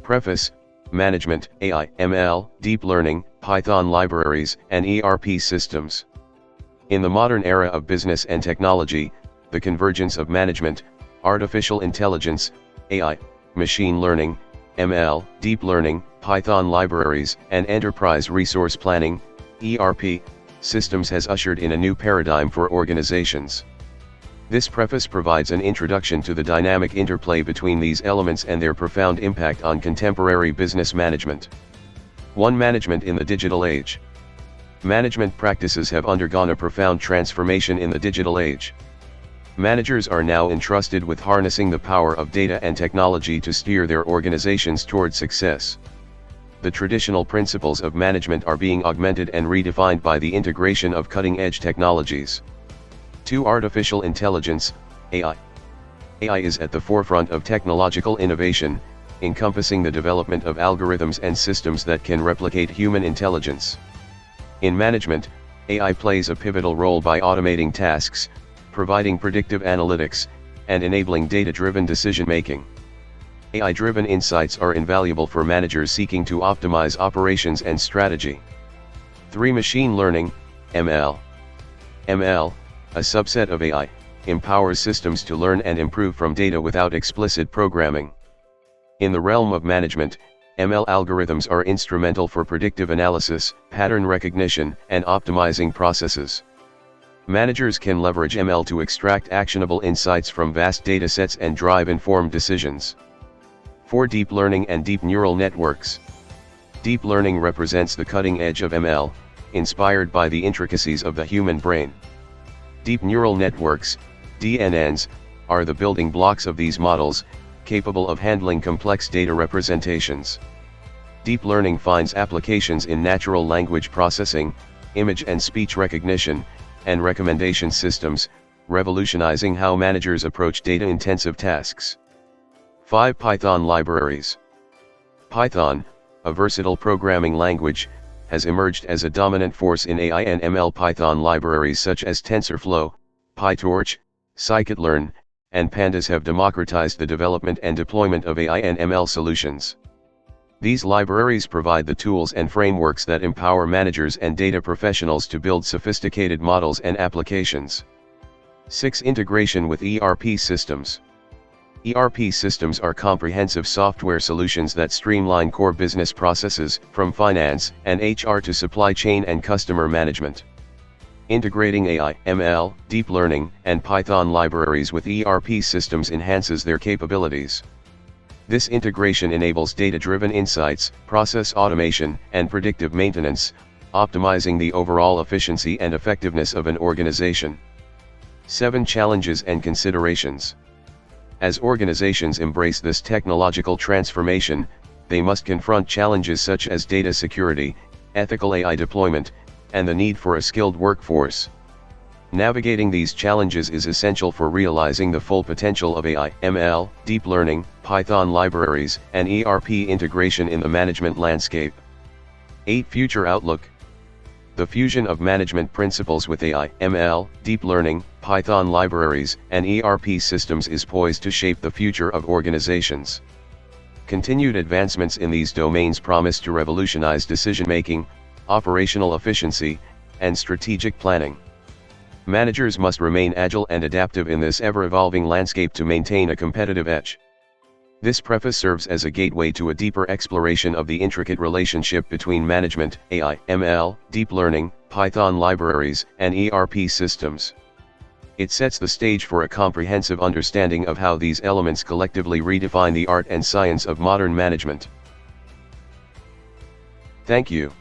Preface, Management, AI, ML, Deep Learning, Python libraries, and ERP systems. In the modern era of business and technology, the convergence of management, artificial intelligence, AI, machine learning, ML, deep learning, Python libraries, and enterprise resource planning, ERP, systems has ushered in a new paradigm for organizations. This preface provides an introduction to the dynamic interplay between these elements and their profound impact on contemporary business management. 1. Management in the digital age. Management practices have undergone a profound transformation in the digital age. Managers are now entrusted with harnessing the power of data and technology to steer their organizations toward success. The traditional principles of management are being augmented and redefined by the integration of cutting-edge technologies. 2. Artificial intelligence, AI. AI is at the forefront of technological innovation, encompassing the development of algorithms and systems that can replicate human intelligence. In management, AI plays a pivotal role by automating tasks, providing predictive analytics, and enabling data-driven decision-making. AI-driven insights are invaluable for managers seeking to optimize operations and strategy. 3. Machine learning, ML. ML, a subset of AI, empowers systems to learn and improve from data without explicit programming. In the realm of management, ML algorithms are instrumental for predictive analysis, pattern recognition, and optimizing processes. Managers can leverage ML to extract actionable insights from vast datasets and drive informed decisions. 4. Deep learning and deep neural networks. Deep learning represents the cutting edge of ML, inspired by the intricacies of the human brain. Deep neural networks, DNNs, are the building blocks of these models, capable of handling complex data representations. Deep learning finds applications in natural language processing, image and speech recognition, and recommendation systems, revolutionizing how managers approach data-intensive tasks. 5. Python libraries. Python, a versatile programming language, has emerged as a dominant force in AI and ML. Python libraries such as TensorFlow, PyTorch, scikit-learn, and Pandas have democratized the development and deployment of AI and ML solutions. These libraries provide the tools and frameworks that empower managers and data professionals to build sophisticated models and applications. 6. Integration with ERP systems. ERP systems are comprehensive software solutions that streamline core business processes, from finance and HR to supply chain and customer management. Integrating AI, ML, deep learning, and Python libraries with ERP systems enhances their capabilities. This integration enables data-driven insights, process automation, and predictive maintenance, optimizing the overall efficiency and effectiveness of an organization. 7. Challenges and considerations. As organizations embrace this technological transformation, they must confront challenges such as data security, ethical AI deployment, and the need for a skilled workforce. Navigating these challenges is essential for realizing the full potential of AI, ML, deep learning, Python libraries, and ERP integration in the management landscape. 8. Future outlook. The fusion of management principles with AI, ML, deep learning, Python libraries, and ERP systems is poised to shape the future of organizations. Continued advancements in these domains promise to revolutionize decision-making, operational efficiency, and strategic planning. Managers must remain agile and adaptive in this ever-evolving landscape to maintain a competitive edge. This preface serves as a gateway to a deeper exploration of the intricate relationship between management, AI, ML, deep learning, Python libraries, and ERP systems. It sets the stage for a comprehensive understanding of how these elements collectively redefine the art and science of modern management. Thank you.